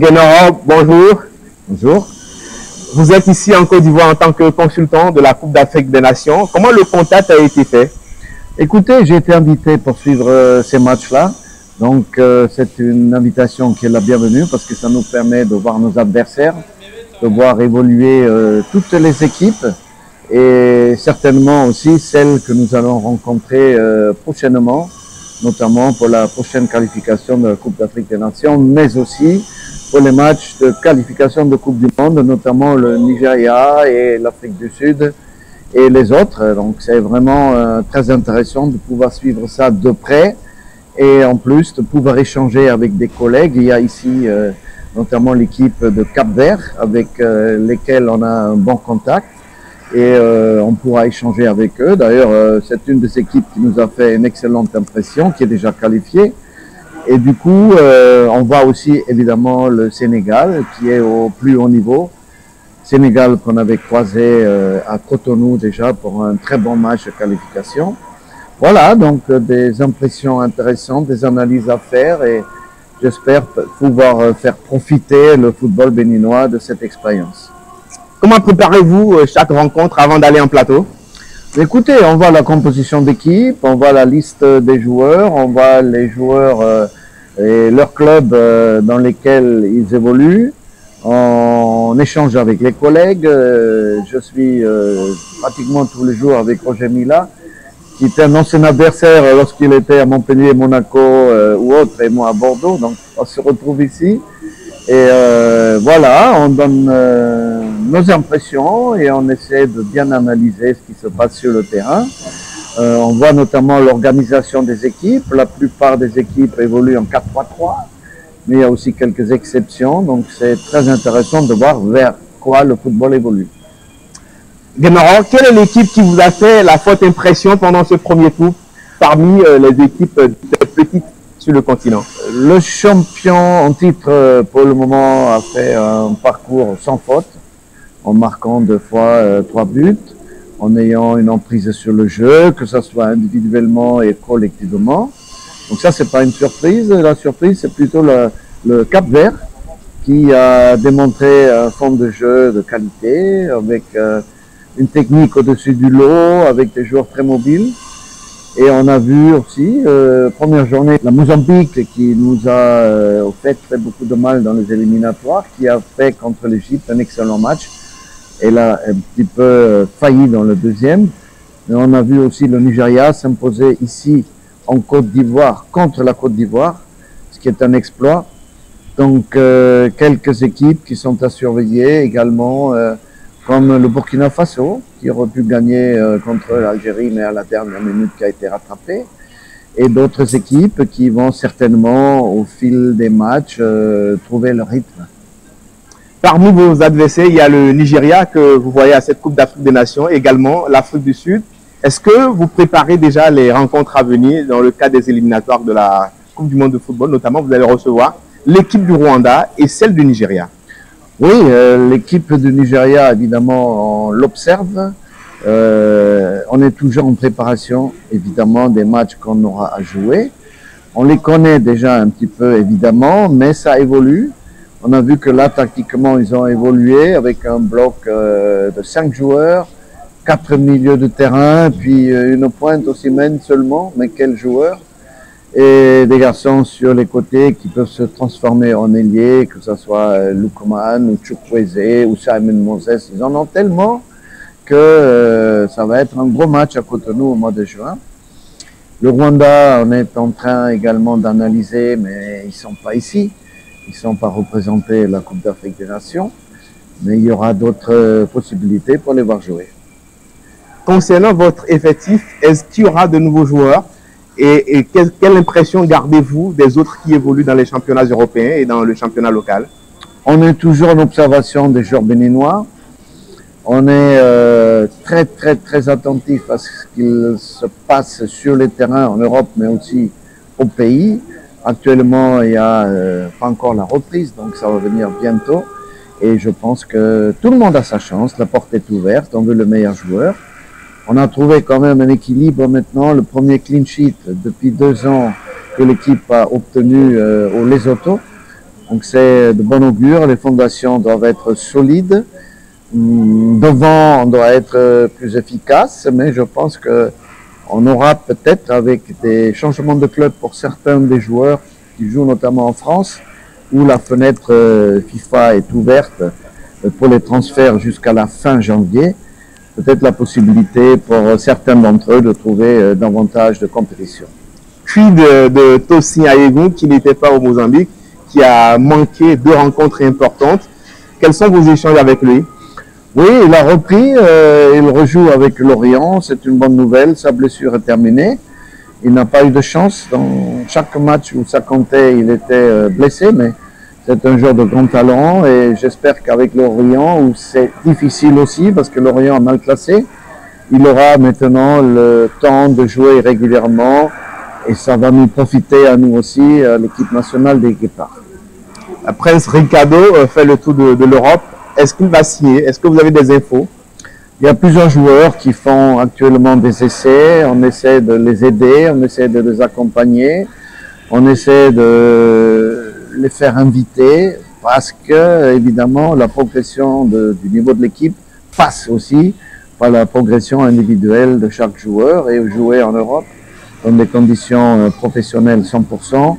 Guénoro, bonjour. Bonjour. Vous êtes ici en Côte d'Ivoire en tant que consultant de la Coupe d'Afrique des Nations. Comment le contact a été fait? Écoutez, j'ai été invité pour suivre ces matchs-là. Donc, c'est une invitation qui est la bienvenue parce que ça nous permet de voir nos adversaires, de voir évoluer toutes les équipes et certainement aussi celles que nous allons rencontrer prochainement, notamment pour la prochaine qualification de la Coupe d'Afrique des Nations, mais aussi pour les matchs de qualification de Coupe du Monde, notamment le Nigeria et l'Afrique du Sud et les autres. Donc c'est vraiment très intéressant de pouvoir suivre ça de près et en plus de pouvoir échanger avec des collègues. Il y a ici notamment l'équipe de Cap-Vert avec lesquels on a un bon contact et on pourra échanger avec eux. D'ailleurs, c'est une des équipes qui nous a fait une excellente impression, qui est déjà qualifiée. Et du coup, on voit aussi évidemment le Sénégal qui est au plus haut niveau. Sénégal qu'on avait croisé à Cotonou déjà pour un très bon match de qualification. Voilà, donc des impressions intéressantes, des analyses à faire et j'espère pouvoir faire profiter le football béninois de cette expérience. Comment préparez-vous chaque rencontre avant d'aller en plateau? Écoutez, on voit la composition d'équipe, on voit la liste des joueurs, on voit les joueurs et leurs clubs dans lesquels ils évoluent. On échange avec les collègues. Je suis pratiquement tous les jours avec Roger Mila, qui était un ancien adversaire lorsqu'il était à Montpellier, Monaco ou autre, et moi à Bordeaux. Donc on se retrouve ici. Et voilà, on donne nos impressions et on essaie de bien analyser ce qui se passe sur le terrain. On voit notamment l'organisation des équipes. La plupart des équipes évoluent en 4-3-3, mais il y a aussi quelques exceptions. Donc c'est très intéressant de voir vers quoi le football évolue. Guénoro, quelle est l'équipe qui vous a fait la forte impression pendant ce premier tour parmi les équipes petites sur le continent? Le champion en titre pour le moment a fait un parcours sans faute, en marquant 2 fois 3 buts, en ayant une emprise sur le jeu, que ce soit individuellement et collectivement. Donc ça, c'est pas une surprise. La surprise, c'est plutôt le Cap-Vert qui a démontré un fond de jeu de qualité, avec une technique au-dessus du lot, avec des joueurs très mobiles. Et on a vu aussi, première journée, la Mozambique qui nous a au fait beaucoup de mal dans les éliminatoires, qui a fait contre l'Égypte un excellent match. Elle a un petit peu failli dans le deuxième. Mais on a vu aussi le Nigeria s'imposer ici en Côte d'Ivoire contre la Côte d'Ivoire, ce qui est un exploit. Donc quelques équipes qui sont à surveiller également, comme le Burkina Faso, qui aurait pu gagner contre l'Algérie, mais à la dernière minute qui a été rattrapée. Et d'autres équipes qui vont certainement, au fil des matchs, trouver le rythme. Parmi vos adversaires, il y a le Nigeria que vous voyez à cette Coupe d'Afrique des Nations, également l'Afrique du Sud. Est-ce que vous préparez déjà les rencontres à venir dans le cadre des éliminatoires de la Coupe du Monde de football? Notamment, vous allez recevoir l'équipe du Rwanda et celle du Nigeria. Oui, l'équipe du Nigeria, évidemment, on l'observe. On est toujours en préparation, évidemment, des matchs qu'on aura à jouer. On les connaît déjà un petit peu, évidemment, mais ça évolue. On a vu que là, tactiquement, ils ont évolué avec un bloc de 5 joueurs, 4 milieux de terrain, puis une pointe aussi même seulement, mais quel joueur? Et des garçons sur les côtés qui peuvent se transformer en ailier, que ce soit Lukman ou Chukwueze ou Simon Moses. Ils en ont tellement que ça va être un gros match à Cotonou au mois de juin. Le Rwanda, on est en train également d'analyser, mais ils ne sont pas ici. Ils ne sont pas représentés la Coupe d'Afrique des Nations. Mais il y aura d'autres possibilités pour les voir jouer. Concernant votre effectif, est-ce qu'il y aura de nouveaux joueurs? Et quelle impression gardez-vous des autres qui évoluent dans les championnats européens et dans le championnat local? On est toujours en observation des joueurs béninois. On est très attentif à ce qu'il se passe sur les terrains en Europe, mais aussi au pays. Actuellement, il n'y a pas encore la reprise, donc ça va venir bientôt. Et je pense que tout le monde a sa chance, la porte est ouverte, on veut le meilleur joueur. On a trouvé quand même un équilibre maintenant, le premier clean sheet depuis 2 ans que l'équipe a obtenu au Lesotho, Donc c'est de bon augure, les fondations doivent être solides. Devant, on doit être plus efficace, mais je pense que on aura peut-être, avec des changements de club pour certains des joueurs qui jouent notamment en France, où la fenêtre FIFA est ouverte pour les transferts jusqu'à la fin janvier, peut-être la possibilité pour certains d'entre eux de trouver davantage de compétition. Puis de Tosin Ayegun, qui n'était pas au Mozambique, qui a manqué 2 rencontres importantes. Quels sont vos échanges avec lui? Oui, il a repris, il rejoue avec Lorient, c'est une bonne nouvelle, sa blessure est terminée. Il n'a pas eu de chance, dans chaque match où ça comptait, il était blessé, mais c'est un joueur de grand talent et j'espère qu'avec Lorient, où c'est difficile aussi parce que Lorient a mal classé, il aura maintenant le temps de jouer régulièrement et ça va nous profiter à nous aussi, à l'équipe nationale des Guépards. Prince Ricardo fait le tour de l'Europe. Est-ce qu'il va signer? Est-ce que vous avez des infos? Il y a plusieurs joueurs qui font actuellement des essais. On essaie de les aider, on essaie de les accompagner, on essaie de les faire inviter parce que, évidemment, la progression du niveau de l'équipe passe aussi par la progression individuelle de chaque joueur et jouer en Europe dans des conditions professionnelles 100%.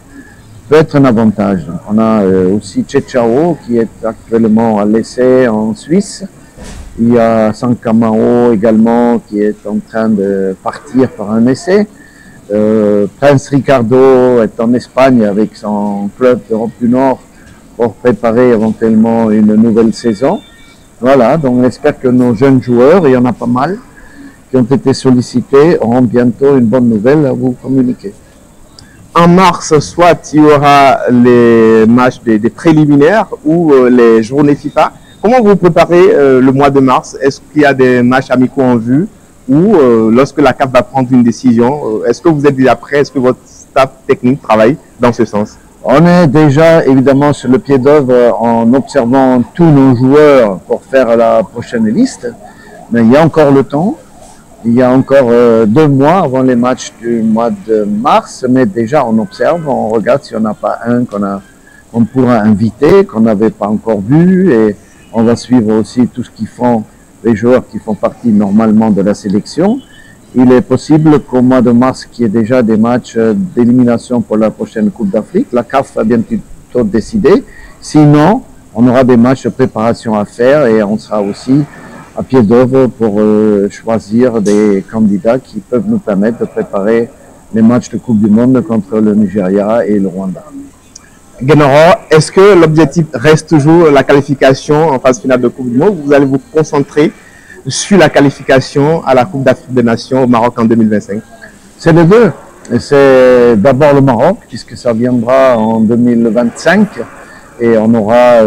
Peut être un avantage. On a aussi Tchechao qui est actuellement à l'essai en Suisse. Il y a Sankamao également qui est en train de partir par un essai. Prince Ricardo est en Espagne avec son club d'Europe du Nord pour préparer éventuellement une nouvelle saison. Voilà, donc on espère que nos jeunes joueurs, il y en a pas mal, qui ont été sollicités, auront bientôt une bonne nouvelle à vous communiquer. En mars, soit il y aura les matchs des préliminaires ou les journées FIFA. Comment vous préparez le mois de mars? Est-ce qu'il y a des matchs amicaux en vue ou lorsque la CAF va prendre une décision, est-ce que vous êtes déjà prêt? Est-ce que votre staff technique travaille dans ce sens? On est déjà évidemment sur le pied d'œuvre en observant tous nos joueurs pour faire la prochaine liste, mais il y a encore le temps. Il y a encore 2 mois avant les matchs du mois de mars, mais déjà on observe, on regarde si on n'a pas un qu'on pourra inviter, qu'on n'avait pas encore vu, et on va suivre aussi tout ce qu'ils font, les joueurs qui font partie normalement de la sélection. Il est possible qu'au mois de mars, qu'il y ait déjà des matchs d'élimination pour la prochaine Coupe d'Afrique. La CAF va bientôt décider. Sinon, on aura des matchs de préparation à faire et on sera aussi à pied d'œuvre pour choisir des candidats qui peuvent nous permettre de préparer les matchs de Coupe du Monde contre le Nigeria et le Rwanda. Guénoro, est-ce que l'objectif reste toujours la qualification en phase finale de Coupe du Monde? Vous allez vous concentrer sur la qualification à la Coupe d'Afrique des Nations au Maroc en 2025? C'est les deux. C'est d'abord le Maroc, puisque ça viendra en 2025. Et on aura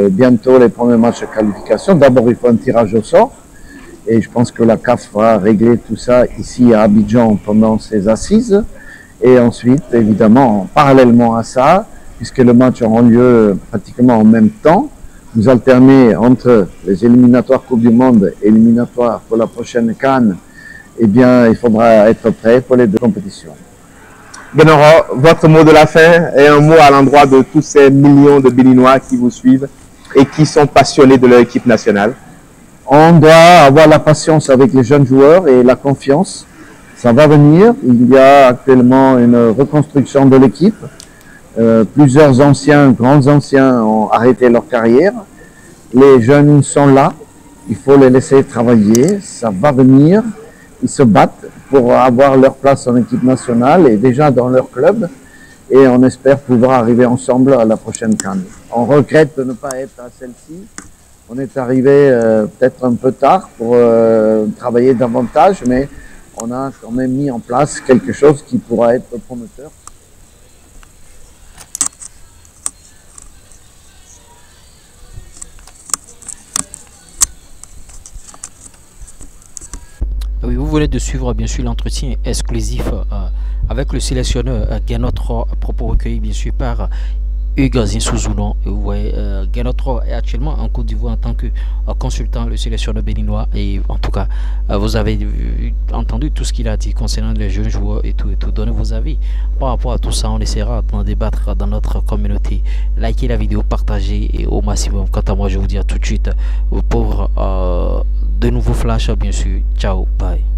bientôt les premiers matchs de qualification. D'abord, il faut un tirage au sort. Et je pense que la CAF va régler tout ça ici à Abidjan pendant ses assises. Et ensuite, évidemment, parallèlement à ça, puisque les matchs auront lieu pratiquement en même temps, nous alterner entre les éliminatoires Coupe du Monde et éliminatoires pour la prochaine CAN, eh bien, il faudra être prêt pour les 2 compétitions. Guénoro, votre mot de la fin est un mot à l'endroit de tous ces millions de Béninois qui vous suivent et qui sont passionnés de leur équipe nationale. On doit avoir la patience avec les jeunes joueurs et la confiance. Ça va venir. Il y a actuellement une reconstruction de l'équipe. Plusieurs grands anciens ont arrêté leur carrière. Les jeunes sont là. Il faut les laisser travailler. Ça va venir. Ils se battent pour avoir leur place en équipe nationale et déjà dans leur club. Et on espère pouvoir arriver ensemble à la prochaine CAN. On regrette de ne pas être à celle-ci. On est arrivé peut-être un peu tard pour travailler davantage, mais on a quand même mis en place quelque chose qui pourra être prometteur. Oui, vous venez de suivre bien sûr l'entretien exclusif avec le sélectionneur Guénoro, propos recueillis bien sûr par Hugues Souzoulon. Et vous voyez, Guénotro est actuellement en Côte d'Ivoire en tant que consultant, le sélectionneur béninois. Et en tout cas, vous avez entendu tout ce qu'il a dit concernant les jeunes joueurs et tout. Donnez vos avis par rapport à tout ça. On essaiera d'en débattre dans notre communauté. Likez la vidéo, partagez et au maximum. Quant à moi, je vous dis à tout de suite pour de nouveaux flashs, bien sûr. Ciao, bye.